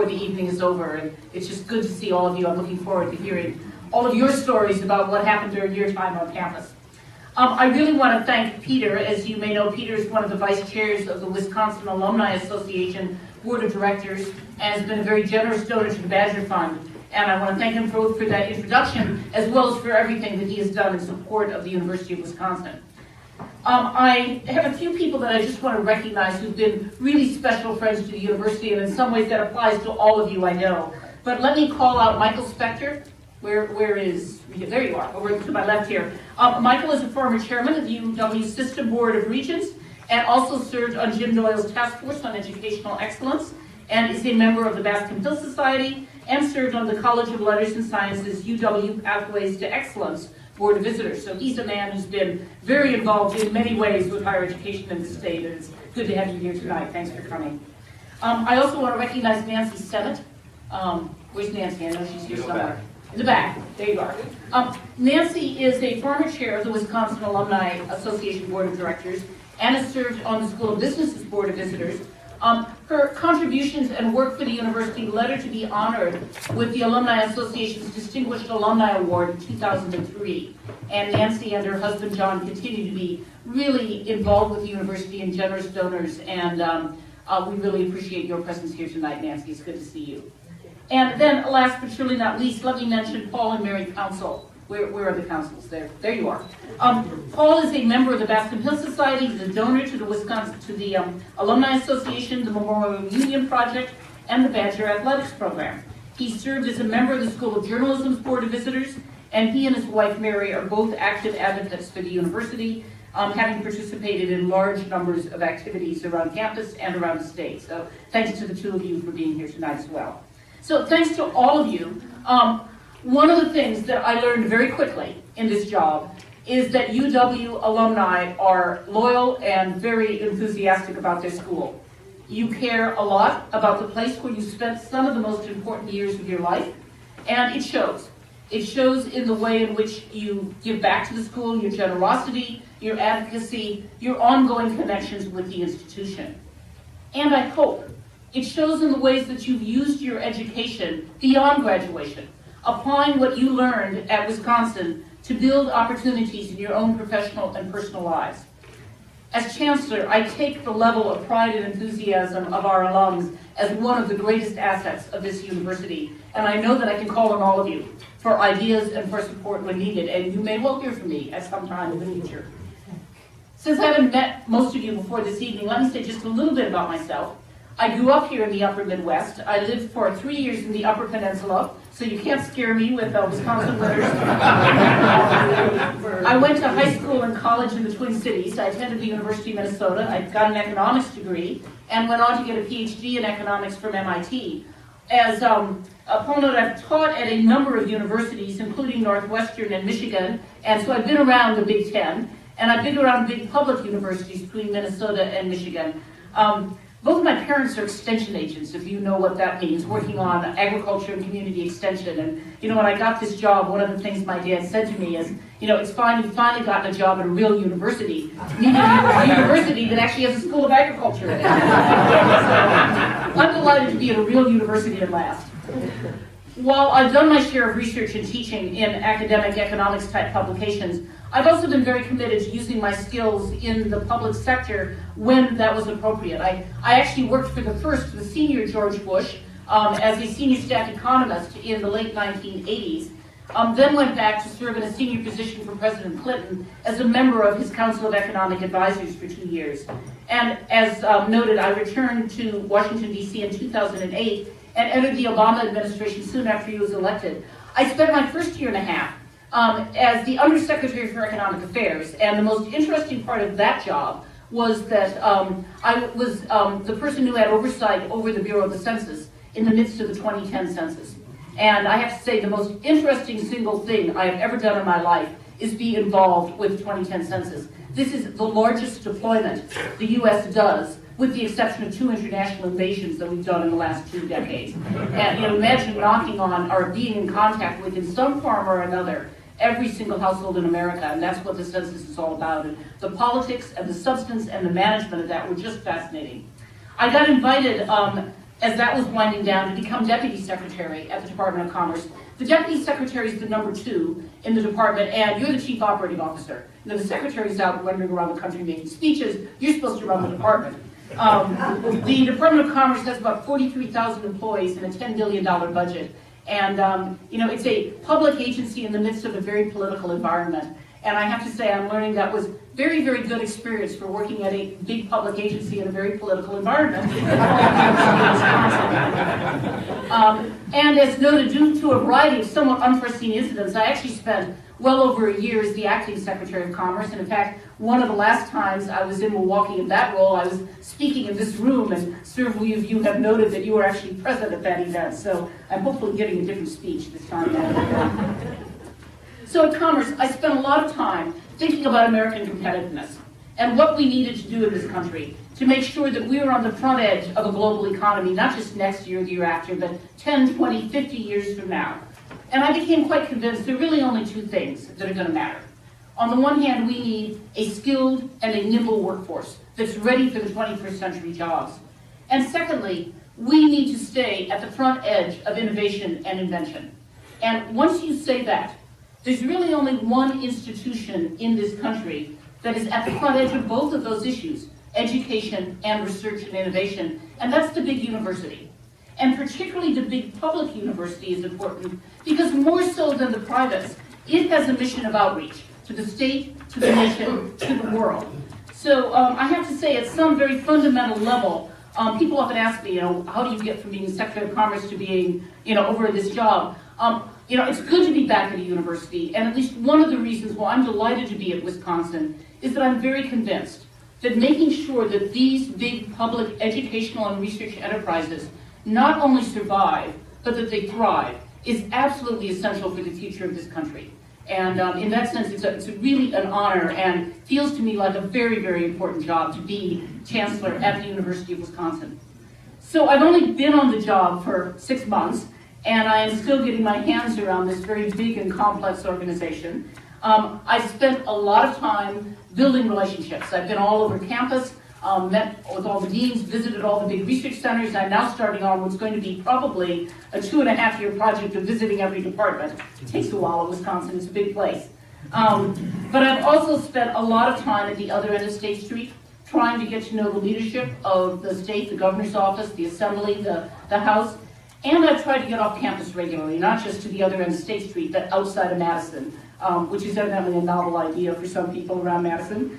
before the evening is over. And it's just good to see all of you. I'm looking forward to hearing all of your stories about what happened during your time on campus. I really want to thank Peter. As you may know, Peter is one of the vice chairs of the Wisconsin Alumni Association Board of Directors and has been a very generous donor to the Badger Fund. And I want to thank him for that introduction, as well as for everything that he has done in support of the University of Wisconsin. I have a few people that I just want to recognize who've been really special friends to the university, and in some ways that applies to all of you, I know. But let me call out Michael Spector. Where is, there you are, over to my left here. Michael is a former chairman of the UW System Board of Regents and also served on Jim Doyle's Task Force on Educational Excellence and is a member of the Bascom Hill Society and served on the College of Letters and Sciences UW Pathways to Excellence Board of Visitors. So he's a man who's been very involved in many ways with higher education in the state, and it's good to have you here tonight. Thanks for coming. I also want to recognize Nancy Sennett. Where's Nancy? I know she's here somewhere. In the back, there you are. Nancy is a former chair of the Wisconsin Alumni Association Board of Directors and has served on the School of Business's Board of Visitors. Her contributions and work for the university led her to be honored with the Alumni Association's Distinguished Alumni Award in 2003. And Nancy and her husband John continue to be really involved with the university and generous donors, and we really appreciate your presence here tonight, Nancy. It's good to see you. And then, last but surely not least, let me mention Paul and Mary Council. Where are the councils? There you are. Paul is a member of the Bascom Hill Society. He's a donor to the Alumni Association, the Memorial Union Project, and the Badger Athletics Program. He served as a member of the School of Journalism's Board of Visitors, and he and his wife Mary are both active advocates for the university, having participated in large numbers of activities around campus and around the state. So thanks to the two of you for being here tonight as well. So thanks to all of you. One of the things that I learned very quickly in this job is that UW alumni are loyal and very enthusiastic about their school. You care a lot about the place where you spent some of the most important years of your life, and it shows. It shows in the way in which you give back to the school, your generosity, your advocacy, your ongoing connections with the institution. And I hope it shows in the ways that you've used your education beyond graduation, applying what you learned at Wisconsin to build opportunities in your own professional and personal lives. As Chancellor, I take the level of pride and enthusiasm of our alums as one of the greatest assets of this university, and I know that I can call on all of you for ideas and for support when needed, and you may well hear from me at some time in the future. Since I haven't met most of you before this evening, let me say just a little bit about myself. I grew up here in the upper Midwest. I lived for 3 years in the Upper Peninsula, so you can't scare me with Wisconsin winters. I went to high school and college in the Twin Cities. I attended the University of Minnesota. I got an economics degree and went on to get a PhD in economics from MIT. As Paul noted, I've taught at a number of universities, including Northwestern and Michigan, and so I've been around the Big Ten, and I've been around big public universities between Minnesota and Michigan. Both of my parents are extension agents, if you know what that means, working on agriculture and community extension. And, when I got this job, one of the things my dad said to me is, it's fine, you've finally gotten a job at a real university. You need a university that actually has a school of agriculture in it. So, I'm delighted to be at a real university at last. While I've done my share of research and teaching in academic economics type publications, I've also been very committed to using my skills in the public sector when that was appropriate. I actually worked for the senior George Bush as a senior staff economist in the late 1980s, then went back to serve in a senior position for President Clinton as a member of his Council of Economic Advisors for 2 years. And as noted, I returned to Washington, D.C. in 2008 and entered the Obama administration soon after he was elected. I spent my first year and a half as the Undersecretary for Economic Affairs, and the most interesting part of that job was that I was the person who had oversight over the Bureau of the Census in the midst of the 2010 census. And I have to say the most interesting single thing I have ever done in my life is be involved with the 2010 census. This is the largest deployment the U.S. does, with the exception of 2 international invasions that we've done in the last 2 decades. And imagine knocking on or being in contact with, in some form or another, every single household in America, and that's what the census is all about. And the politics and the substance and the management of that were just fascinating. I got invited as that was winding down, to become Deputy Secretary at the Department of Commerce. The Deputy Secretary is the #2 in the department, and you're the Chief Operating Officer. You know, the Secretary's out wandering around the country making speeches. You're supposed to run the department. The Department of Commerce has about 43,000 employees and a $10 billion budget. And, you know, it's a public agency in the midst of a very political environment. And I have to say, I'm learning that was very, very good experience for working at a big public agency in a very political environment. And as noted, due to a variety of somewhat unforeseen incidents, I actually spent well over a year as the acting Secretary of Commerce. And in fact, one of the last times I was in Milwaukee in that role, I was speaking in this room, and several of you have noted that you were actually present at that event. So I'm hopefully giving a different speech this time. So at Commerce, I spent a lot of time thinking about American competitiveness and what we needed to do in this country to make sure that we were on the front edge of a global economy, not just next year or the year after, but 10, 20, 50 years from now. And I became quite convinced there are really only two things that are going to matter. On the one hand, we need a skilled and a nimble workforce that's ready for the 21st century jobs. And secondly, we need to stay at the front edge of innovation and invention. And once you say that, there's really only one institution in this country that is at the front edge of both of those issues, education and research and innovation, and that's the big university. And particularly the big public university is important because more so than the privates, it has a mission of outreach to the state, to the nation, to the world. So I have to say, at some very fundamental level, people often ask me, how do you get from being Secretary of Commerce to being, over this job? It's good to be back at a university, and at least one of the reasons why I'm delighted to be at Wisconsin is that I'm very convinced that making sure that these big public educational and research enterprises not only survive, but that they thrive, is absolutely essential for the future of this country. And in that sense, it's really an honor and feels to me like a very, very important job to be Chancellor at the University of Wisconsin. So I've only been on the job for 6 months, and I am still getting my hands around this very big and complex organization. I've spent a lot of time building relationships. I've been all over campus, met with all the deans, visited all the big research centers. I'm now starting on what's going to be probably a 2.5-year project of visiting every department. It takes a while in Wisconsin, it's a big place. But I've also spent a lot of time at the other end of State Street, trying to get to know the leadership of the state, the governor's office, the assembly, the House. And I've tried to get off campus regularly, not just to the other end of State Street, but outside of Madison, which is evidently a novel idea for some people around Madison.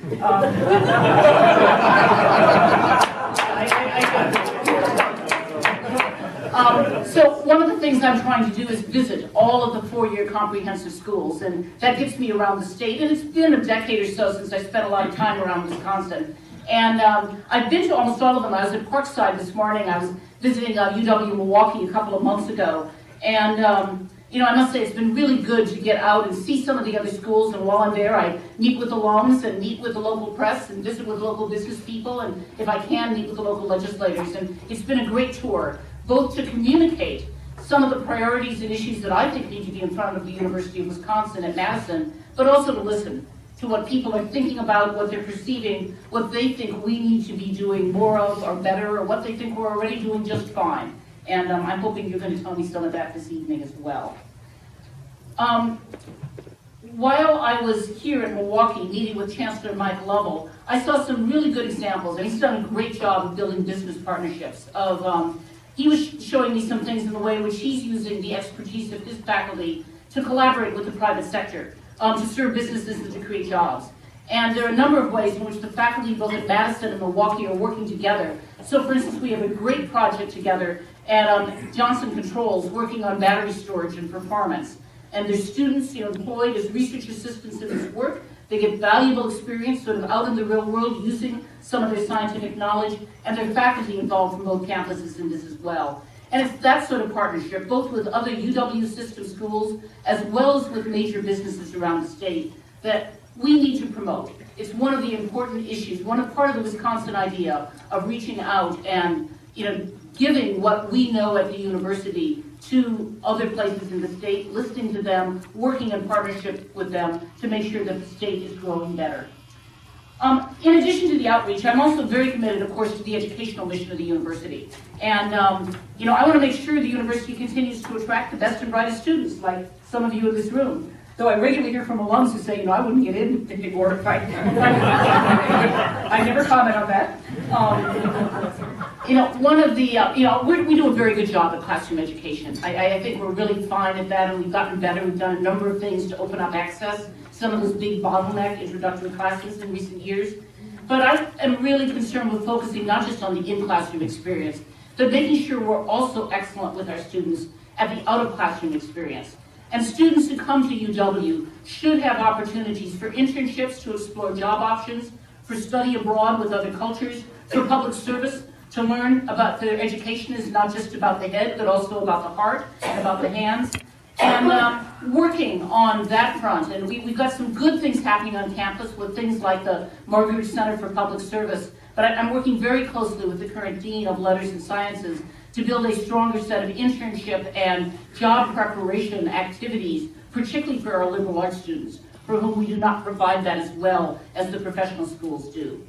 So one of the things I'm trying to do is visit all of the 4-year comprehensive schools, and that gets me around the state. And it's been a decade or so since I spent a lot of time around Wisconsin. And I've been to almost all of them. I was at Parkside this morning. I was visiting UW Milwaukee a couple of months ago. And, I must say it's been really good to get out and see some of the other schools. And while I'm there, I meet with alums and meet with the local press and visit with local business people. And if I can, meet with the local legislators. And it's been a great tour, both to communicate some of the priorities and issues that I think need to be in front of the University of Wisconsin at Madison, but also to listen to what people are thinking about, what they're perceiving, what they think we need to be doing more of or better, or what they think we're already doing just fine. And I'm hoping you're going to tell me some of that this evening as well. While I was here in Milwaukee meeting with Chancellor Mike Lovell, I saw some really good examples, and he's done a great job of building business partnerships. He was showing me some things in the way in which he's using the expertise of his faculty to collaborate with the private sector, to serve businesses and to create jobs. And there are a number of ways in which the faculty both at Madison and Milwaukee are working together. So for instance, we have a great project together at Johnson Controls working on battery storage and performance. And there's students employed as research assistants in this work. They get valuable experience sort of out in the real world using some of their scientific knowledge, and their faculty involved from both campuses in this as well. And it's that sort of partnership, both with other UW system schools as well as with major businesses around the state, that we need to promote. It's one of the important issues, part of the Wisconsin idea of reaching out and giving what we know at the university to other places in the state, listening to them, working in partnership with them to make sure that the state is growing better. In addition to the outreach, I'm also very committed, of course, to the educational mission of the university. And, I want to make sure the university continues to attract the best and brightest students, like some of you in this room. Though I regularly hear from alums who say, I wouldn't get in anymore if I never comment on that. One of the, we do a very good job at classroom education. I think we're really fine at that, and we've gotten better. We've done a number of things to open up access, some of those big bottleneck introductory classes in recent years. But I am really concerned with focusing not just on the in-classroom experience, but making sure we're also excellent with our students at the out-of-classroom experience. And students who come to UW should have opportunities for internships to explore job options, for study abroad with other cultures, for public service, to learn about their education is not just about the head, but also about the heart and about the hands. And working on that front, and we've got some good things happening on campus with things like the Marguerite Center for Public Service, but I'm working very closely with the current Dean of Letters and Sciences to build a stronger set of internship and job preparation activities, particularly for our liberal arts students, for whom we do not provide that as well as the professional schools do.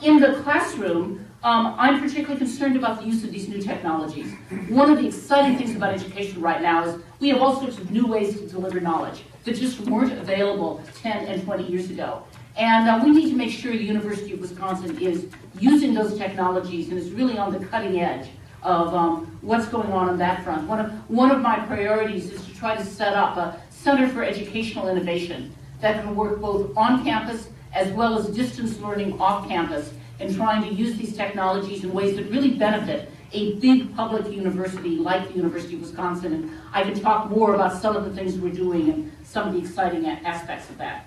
In the classroom, I'm particularly concerned about the use of these new technologies. One of the exciting things about education right now is we have all sorts of new ways to deliver knowledge that just weren't available 10 and 20 years ago. And we need to make sure the University of Wisconsin is using those technologies and is really on the cutting edge of what's going on that front. One of my priorities is to try to set up a Center for Educational Innovation that can work both on campus as well as distance learning off campus, and trying to use these technologies in ways that really benefit a big public university like the University of Wisconsin. And I can talk more about some of the things we're doing and some of the exciting aspects of that.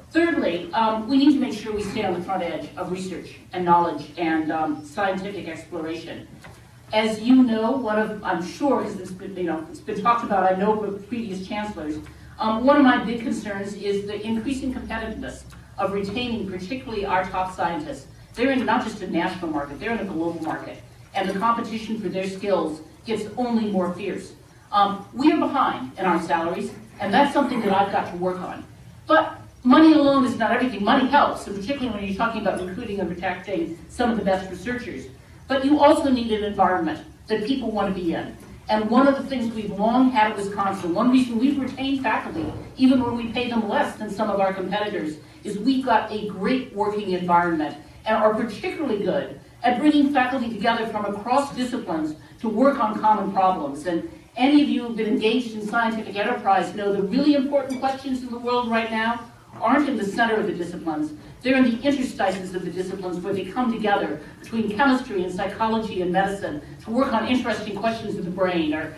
Thirdly, we need to make sure we stay on the front edge of research and knowledge and scientific exploration. As you know, I'm sure, because it's been talked about, I know with previous chancellors, one of my big concerns is the increasing competitiveness of retaining particularly our top scientists. They're in not just a national market, they're in a global market. And the competition for their skills gets only more fierce. We are behind in our salaries, and that's something that I've got to work on. But money alone is not everything. Money helps, and particularly when you're talking about recruiting and protecting some of the best researchers. But you also need an environment that people want to be in. And one of the things we've long had at Wisconsin, one reason we've retained faculty, even when we pay them less than some of our competitors, is we've got a great working environment and are particularly good at bringing faculty together from across disciplines to work on common problems. And any of you who've been engaged in scientific enterprise know the really important questions in the world right now aren't in the center of the disciplines. They're in the interstices of the disciplines where they come together between chemistry and psychology and medicine to work on interesting questions of the brain or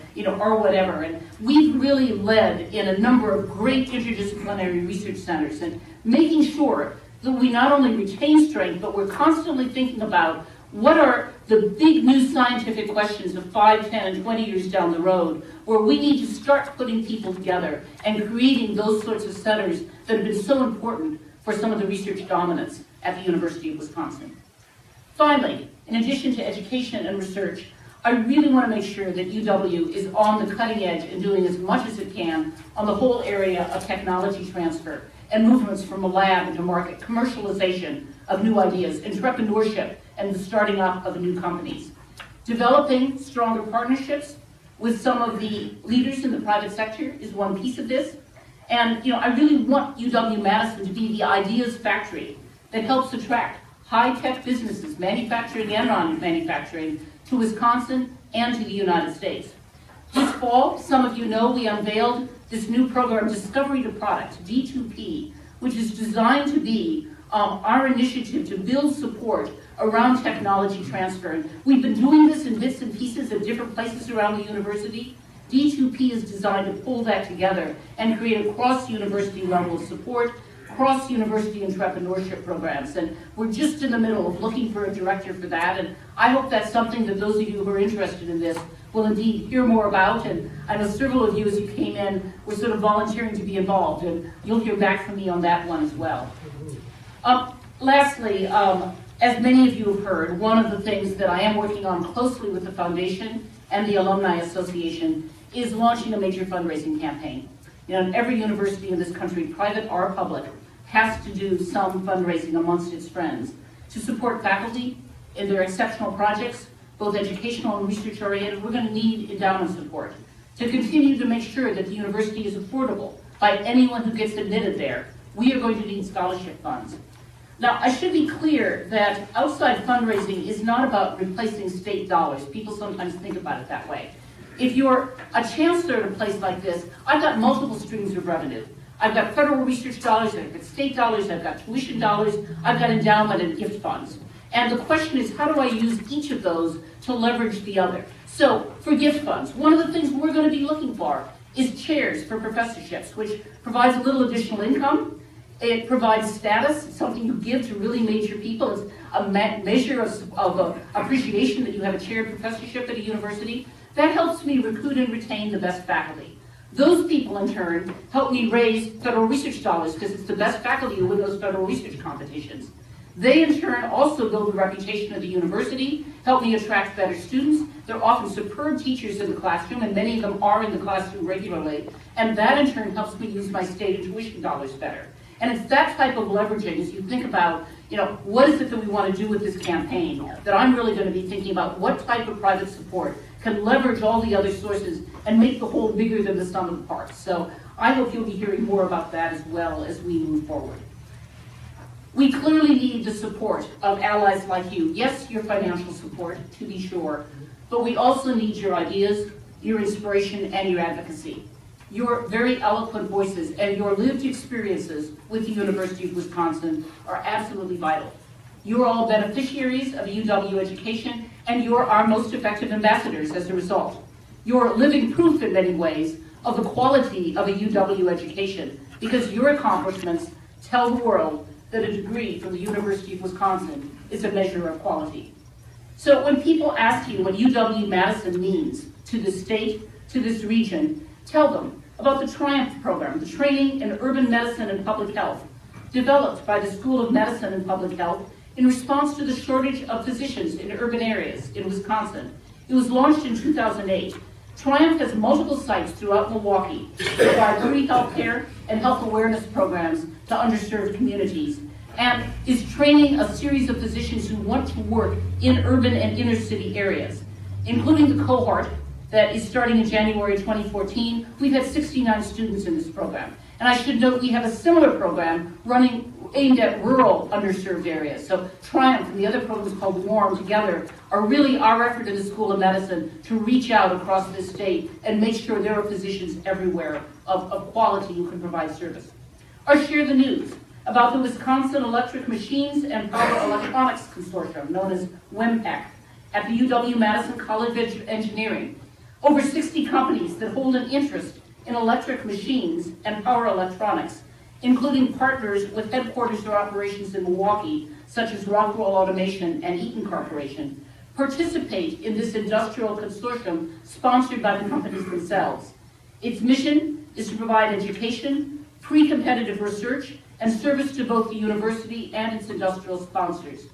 whatever. And we've really led in a number of great interdisciplinary research centers and making sure that we not only retain strength, but we're constantly thinking about what are the big new scientific questions of 5, 10, and 20 years down the road, where we need to start putting people together and creating those sorts of centers that have been so important for some of the research dominance at the University of Wisconsin. Finally, in addition to education and research, I really want to make sure that UW is on the cutting edge and doing as much as it can on the whole area of technology transfer and movements from a lab into market, commercialization of new ideas, entrepreneurship, and the starting up of new companies. Developing stronger partnerships with some of the leaders in the private sector is one piece of this. And I really want UW-Madison to be the ideas factory that helps attract high-tech businesses, manufacturing and non-manufacturing, to Wisconsin and to the United States. This fall, some of you know, we unveiled this new program, Discovery to Product, D2P, which is designed to be our initiative to build support around technology transfer. And we've been doing this in bits and pieces at different places around the university. D2P is designed to pull that together and create a cross-university level of support, cross-university entrepreneurship programs. And we're just in the middle of looking for a director for that. And I hope that's something that those of you who are interested in this will indeed hear more about. And I know several of you, as you came in, were sort of volunteering to be involved. And you'll hear back from me on that one as well. Lastly, as many of you have heard, one of the things that I am working on closely with the Foundation and the Alumni Association is launching a major fundraising campaign. Every university in this country, private or public, has to do some fundraising amongst its friends to support faculty in their exceptional projects, both educational and research oriented. We're going to need endowment support to continue to make sure that the university is affordable by anyone who gets admitted there. We are going to need scholarship funds. Now, I should be clear that outside fundraising is not about replacing state dollars. People sometimes think about it that way. If you're a chancellor at a place like this, I've got multiple streams of revenue. I've got federal research dollars, I've got state dollars, I've got tuition dollars, I've got endowment and gift funds. And the question is, how do I use each of those to leverage the other? So, for gift funds, one of the things we're going to be looking for is chairs for professorships, which provides a little additional income. It provides status, it's something you give to really major people. It's a measure of appreciation that you have a chaired professorship at a university. That helps me recruit and retain the best faculty. Those people, in turn, help me raise federal research dollars because it's the best faculty who win those federal research competitions. They, in turn, also build the reputation of the university, help me attract better students. They're often superb teachers in the classroom, and many of them are in the classroom regularly. And that, in turn, helps me use my state and tuition dollars better. And it's that type of leveraging as you think about, what is it that we want to do with this campaign, that I'm really going to be thinking about what type of private support can leverage all the other sources and make the whole bigger than the sum of the parts. So I hope you'll be hearing more about that as well as we move forward. We clearly need the support of allies like you. Yes, your financial support, to be sure, but we also need your ideas, your inspiration, and your advocacy. Your very eloquent voices and your lived experiences with the University of Wisconsin are absolutely vital. You're all beneficiaries of UW education, and you're our most effective ambassadors as a result. You're living proof in many ways of the quality of a UW education, because your accomplishments tell the world that a degree from the University of Wisconsin is a measure of quality. So when people ask you what UW-Madison means to the state, to this region, tell them about the Triumph program, the training in urban medicine and public health, developed by the School of Medicine and Public Health in response to the shortage of physicians in urban areas in Wisconsin. It was launched in 2008. Triumph has multiple sites throughout Milwaukee to provide free health care and health awareness programs to underserved communities, and is training a series of physicians who want to work in urban and inner city areas, including the cohort that is starting in January 2014. We've had 69 students in this program. And I should note we have a similar program running aimed at rural underserved areas. So Triumph and the other programs called WARM together are really our effort in the School of Medicine to reach out across this state and make sure there are physicians everywhere of quality who can provide service. Or share the news about the Wisconsin Electric Machines and Power Electronics Consortium, known as WEMPEC, at the UW-Madison College of Engineering. Over 60 companies that hold an interest in electric machines and power electronics, including partners with headquarters or operations in Milwaukee, such as Rockwell Automation and Eaton Corporation, participate in this industrial consortium sponsored by the companies themselves. Its mission is to provide education, pre-competitive research, and service to both the university and its industrial sponsors.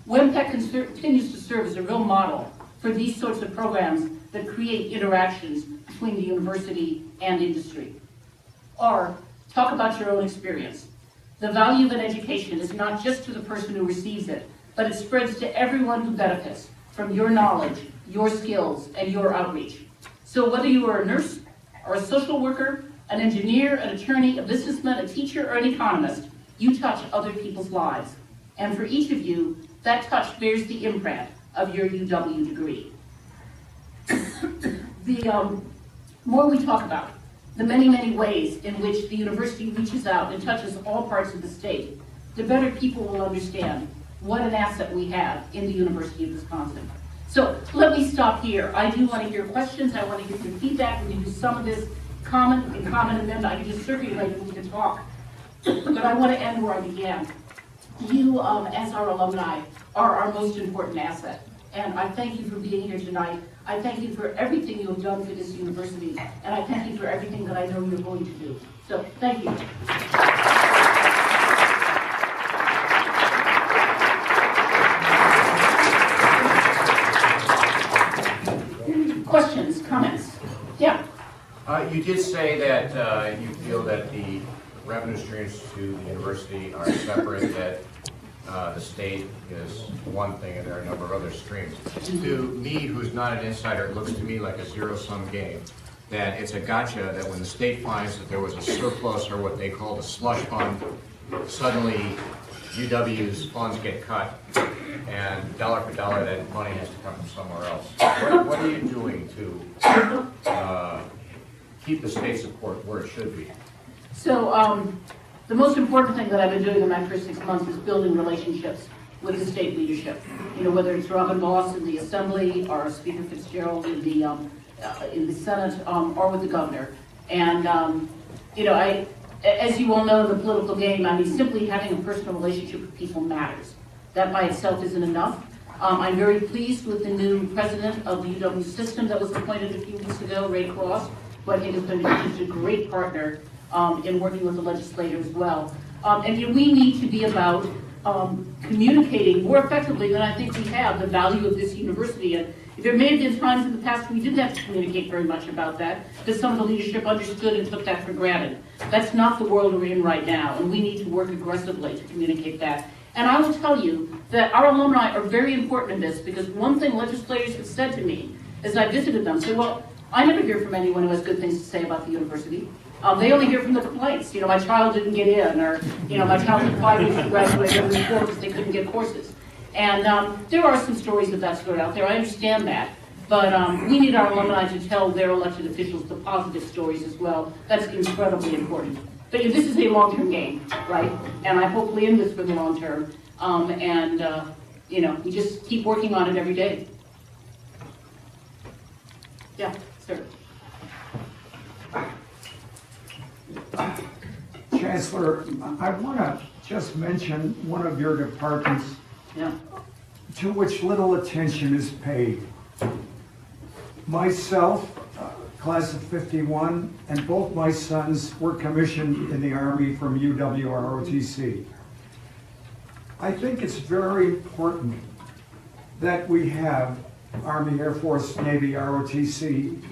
WEMPEC continues to serve as a real model for these sorts of programs that create interactions between the university and industry. Or talk about your own experience. The value of an education is not just to the person who receives it, but it spreads to everyone who benefits from your knowledge, your skills, and your outreach. So whether you are a nurse or a social worker, an engineer, an attorney, a businessman, a teacher, or an economist, you touch other people's lives. And for each of you, that touch bears the imprint of your UW degree. The more we talk about the many, many ways in which the university reaches out and touches all parts of the state, the better people will understand what an asset we have in the University of Wisconsin. So let me stop here. I do want to hear questions. I want to hear your feedback. We can do some of this comment, and then I can just circulate and we can talk. But I want to end where I began. You, as our alumni, are our most important asset. And I thank you for being here tonight. I thank you for everything you have done for this university. And I thank you for everything that I know you're going to do. So, thank you. Questions, comments? Yeah. You did say that you feel that the revenue streams to the university are separate, that the state is one thing and there are a number of other streams. To me, who's not an insider, it looks to me like a zero-sum game, that it's a gotcha that when the state finds that there was a surplus or what they call the slush fund, suddenly UW's funds get cut and dollar for dollar that money has to come from somewhere else. What are you doing to keep the state support where it should be? So the most important thing that I've been doing in my first 6 months is building relationships with the state leadership. You know, whether it's Robin Moss in the Assembly or Speaker Fitzgerald in the Senate or with the governor. And you know, as you all know, in the political game, I mean, simply having a personal relationship with people matters. That by itself isn't enough. I'm very pleased with the new president of the UW system that was appointed a few weeks ago, Ray Cross, who I think has been just a great partner in working with the legislature as well. And you know, we need to be about communicating more effectively than I think we have the value of this university. And there may have been times in the past we didn't have to communicate very much about that, because some of the leadership understood and took that for granted. That's not the world we're in right now, and we need to work aggressively to communicate that. And I will tell you that our alumni are very important in this, because one thing legislators have said to me as I visited them, say, well, I never hear from anyone who has good things to say about the university. They only hear from the complaints. You know, my child didn't get in, or, you know, my child took 5 weeks to graduate every 4 because they couldn't get courses. And there are some stories of that sort out there. I understand that. But we need our alumni to tell their elected officials the positive stories as well. That's incredibly important. But you know, this is a long-term game, right? And I'm hopefully in this for the long term. You know, we just keep working on it every day. Yeah, sir. Chancellor, I want to just mention one of your departments to which little attention is paid. Myself, class of 51, and both my sons were commissioned in the Army from UW-ROTC. I think it's very important that we have Army, Air Force, Navy, ROTC,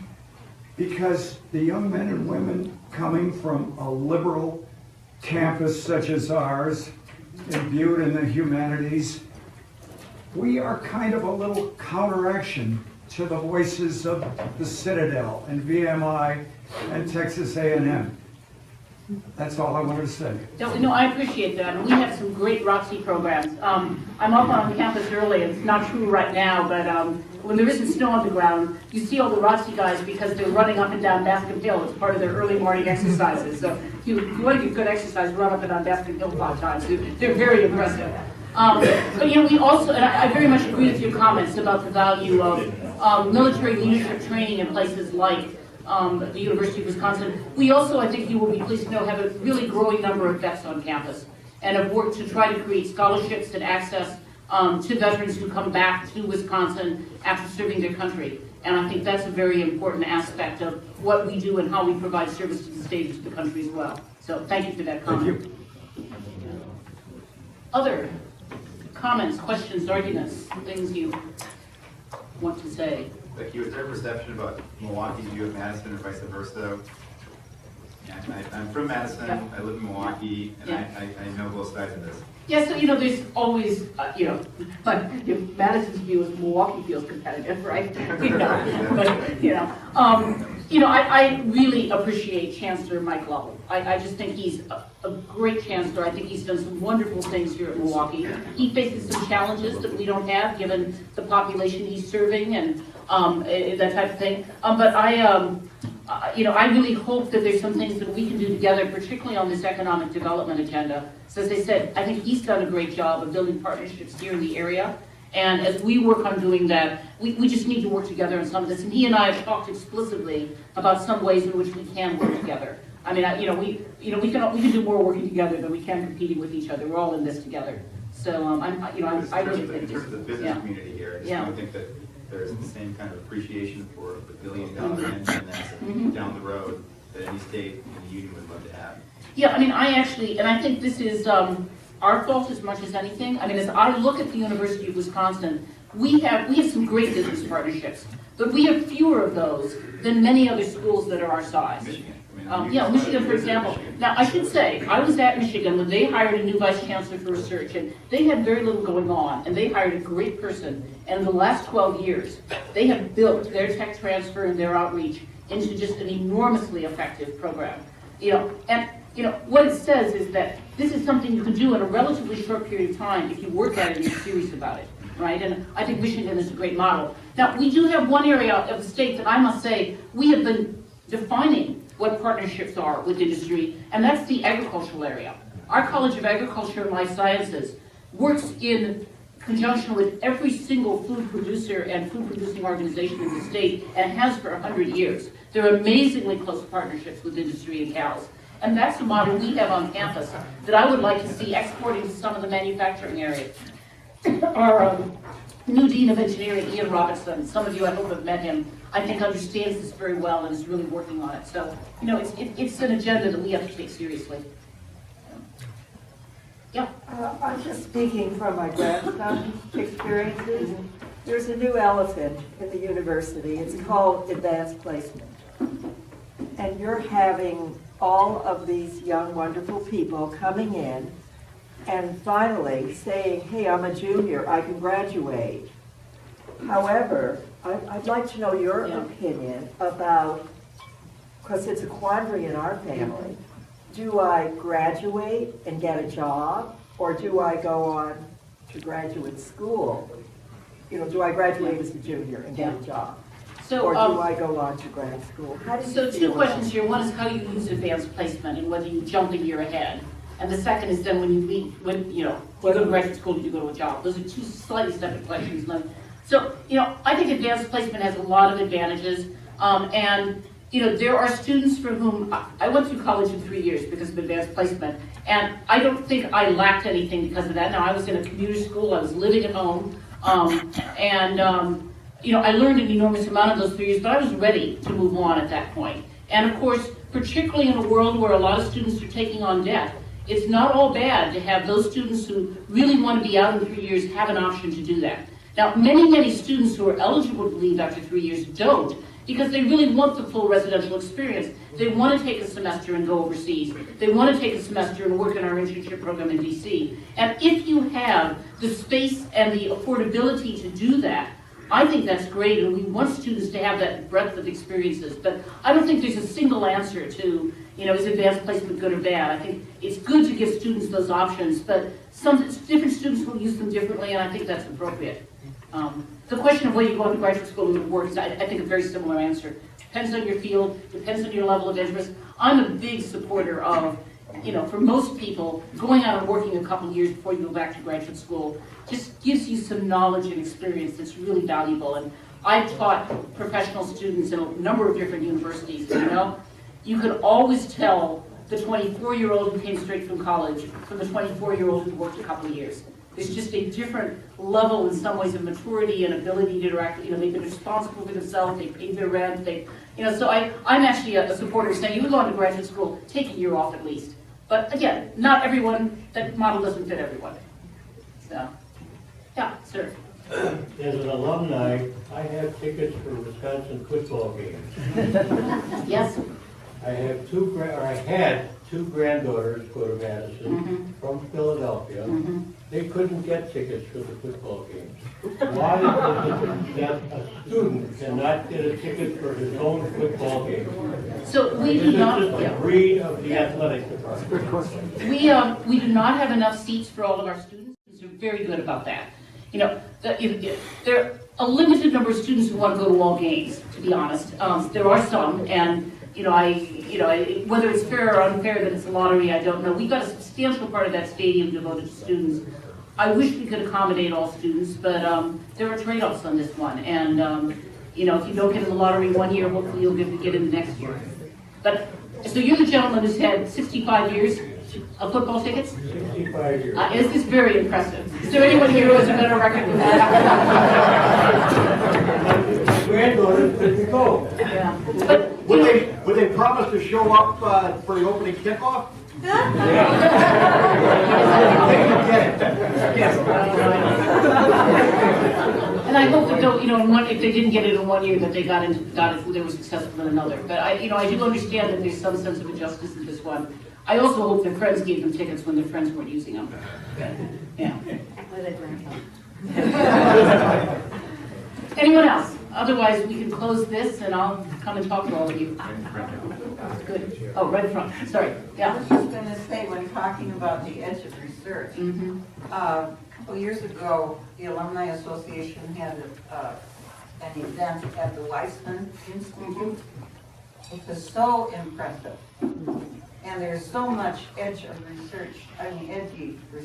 because the young men and women coming from a liberal campus such as ours, imbued in the humanities, we are kind of a little counteraction to the voices of the Citadel and VMI and Texas A&M. That's all I wanted to say. No, I appreciate that. And we have some great ROTC programs. I'm up on campus early. It's not true right now, but when there isn't snow on the ground, you see all the ROTC guys because they're running up and down Bascom Hill. It's part of their early morning exercises. So if you want to get good exercise, run up and down Bascom Hill 5 times. They're very impressive. But you know, we also, and I very much agree with your comments about the value of military leadership training in places like the University of Wisconsin. We also, I think you will be pleased to know, have a really growing number of vets on campus and have worked to try to create scholarships and access to veterans who come back to Wisconsin after serving their country. And I think that's a very important aspect of what we do and how we provide service to the state and to the country as well. So thank you for that comment. Thank you. Other comments, questions, arguments, things you want to say? Becky, is there a perception about Milwaukee view of Madison or vice versa? I'm from Madison, Yeah. I live in Milwaukee, and Yeah. I know both sides of this. Yeah, so, you know, there's always, you know, but if Madison's view is Milwaukee feels competitive, right? You know, but, you know, I really appreciate Chancellor Mike Lovell. I just think he's a great chancellor. I think he's done some wonderful things here at Milwaukee. He faces some challenges that we don't have, given the population he's serving and that type of thing. You know, I really hope that there's some things that we can do together, particularly on this economic development agenda. So as I said, I think he's done a great job of building partnerships here in the area. And as we work on doing that, we just need to work together on some of this. And he and I have talked explicitly about some ways in which we can work together. I mean, we can do more working together than we can competing with each other. We're all in this together. So I really think in terms of the business community here, I just don't think that there's the same kind of appreciation for the billion-dollar engine that's down the road that any state in the union would love to have. Yeah, I mean, I think this is our fault as much as anything. I mean, as I look at the University of Wisconsin, we have some great business partnerships, but we have fewer of those than many other schools that are our size. Michigan, I Yeah, Michigan, for example. Now, I should say, I was at Michigan when they hired a new vice chancellor for research, and they had very little going on, and they hired a great person. And in the last 12 years, they have built their tech transfer and their outreach into just an enormously effective program. What it says is that this is something you can do in a relatively short period of time if you work at it and you're serious about it, right? And I think Michigan is a great model. Now, we do have one area of the state that I must say we have been defining what partnerships are with industry, and that's the agricultural area. Our College of Agriculture and Life Sciences works in conjunction with every single food producer and food producing organization in the state, and has for 100 years. There are amazingly close partnerships with industry and cows. And that's the model we have on campus that I would like to see exporting to some of the manufacturing areas. Our new Dean of Engineering, Ian Robinson, some of you I hope have met him, I think understands this very well and is really working on it. So, it's an agenda that we have to take seriously. Yeah. I'm just speaking from my grandson experiences. There's a new elephant in the university. It's called advanced placement. And you're having all of these young, wonderful people coming in and finally saying, hey, I'm a junior, I can graduate. However, I'd like to know your opinion about, because it's a quandary in our family, do I graduate and get a job, or do I go on to graduate school? Do I graduate as a junior and get a job? So, or do I go on to grad school? How do you so feel two about questions here. One is how you use advanced placement and whether you jump a year ahead. And the second is then when you leave, do you go to graduate school, do you go to a job? Those are two slightly separate questions. So, I think advanced placement has a lot of advantages. There are students for whom, I went through college in 3 years because of advanced placement, and I don't think I lacked anything because of that. Now, I was in a commuter school, I was living at home, I learned an enormous amount of those 3 years, but I was ready to move on at that point. And of course, particularly in a world where a lot of students are taking on debt, it's not all bad to have those students who really want to be out in 3 years have an option to do that. Now, many students who are eligible to leave after 3 years don't, because they really want the full residential experience. They want to take a semester and go overseas. They want to take a semester and work in our internship program in DC. And if you have the space and the affordability to do that, I think that's great, and we want students to have that breadth of experiences. But I don't think there's a single answer to, is advanced placement good or bad? I think it's good to give students those options, but some different students will use them differently, and I think that's appropriate. The question of whether you go into graduate school or work is, I think, a very similar answer. Depends on your field, depends on your level of interest. I'm a big supporter of, for most people, going out and working a couple years before you go back to graduate school just gives you some knowledge and experience that's really valuable. And I've taught professional students in a number of different universities, you can always tell the 24-year-old who came straight from college from the 24-year-old who worked a couple of years. There's just a different level in some ways of maturity and ability to interact. They've been responsible for themselves, they paid their rent, so I'm actually a supporter of saying, you go on to graduate school, take a year off at least. But again, not everyone, that model doesn't fit everyone. So, yeah, sir. As an alumni, I have tickets for Wisconsin football games. Yes. I had two granddaughters go to Madison from Philadelphia. They couldn't get tickets for the football games. Why is it that a student cannot get a ticket for his own football game? So we do not. This is just the greed of the athletic department. Good question. We do not have enough seats for all of our students. We're very good about that. There are a limited number of students who want to go to all games, to be honest. There are some, and whether it's fair or unfair that it's a lottery, I don't know. We've got a substantial part of that stadium devoted to students. I wish we could accommodate all students, but there are trade-offs on this one. And if you don't get in the lottery one year, hopefully you'll get in the next year. But so you're the gentleman who's had 65 years of football tickets? 65 years. This is very impressive. Is there anyone here who has a better record than that? My granddaughters couldn't go. Yeah. But, Would they promise to show up for the opening kickoff? And And I hope that they'll, if they didn't get it in 1 year, that they got it, they were successful in another. But I do understand that there's some sense of injustice in this one. I also hope their friends gave them tickets when their friends weren't using them. Yeah. Anyone else? Otherwise, we can close this and I'll come and talk to all of you. Good. Oh, right in front. Sorry. I Yeah. was just going to say, when talking about the edge of research, a couple years ago, the Alumni Association had an event at the Weissman Institute. It was so impressive. And there's so much edgy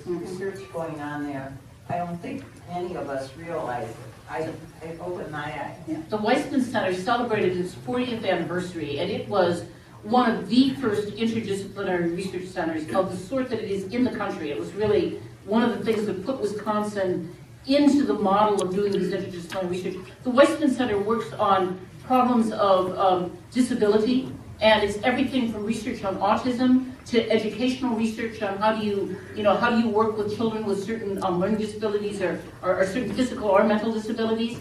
research going on there. I don't think any of us realize it. It opened my eyes. Yeah. The Weissman Center celebrated its 40th anniversary, and it was one of the first interdisciplinary research centers of the sort that it is in the country. It was really one of the things that put Wisconsin into the model of doing these interdisciplinary research. The Weissman Center works on problems of disability, and it's everything from research on autism to educational research on how do you work with children with certain learning disabilities or certain physical or mental disabilities.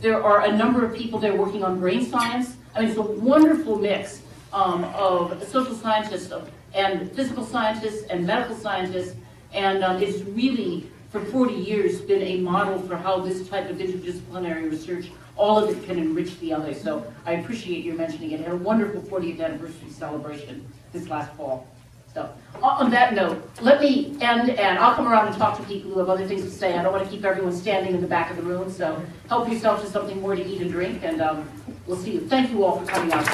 There are a number of people there working on brain science. I mean, it's a wonderful mix of social scientists and physical scientists and medical scientists, and it's really, for 40 years, been a model for how this type of interdisciplinary research, all of it can enrich the other. So I appreciate your mentioning it. It had a wonderful 40th anniversary celebration this last fall. So on that note, let me end, and I'll come around and talk to people who have other things to say. I don't want to keep everyone standing in the back of the room, so help yourself to something more to eat and drink, and we'll see you. Thank you all for coming out.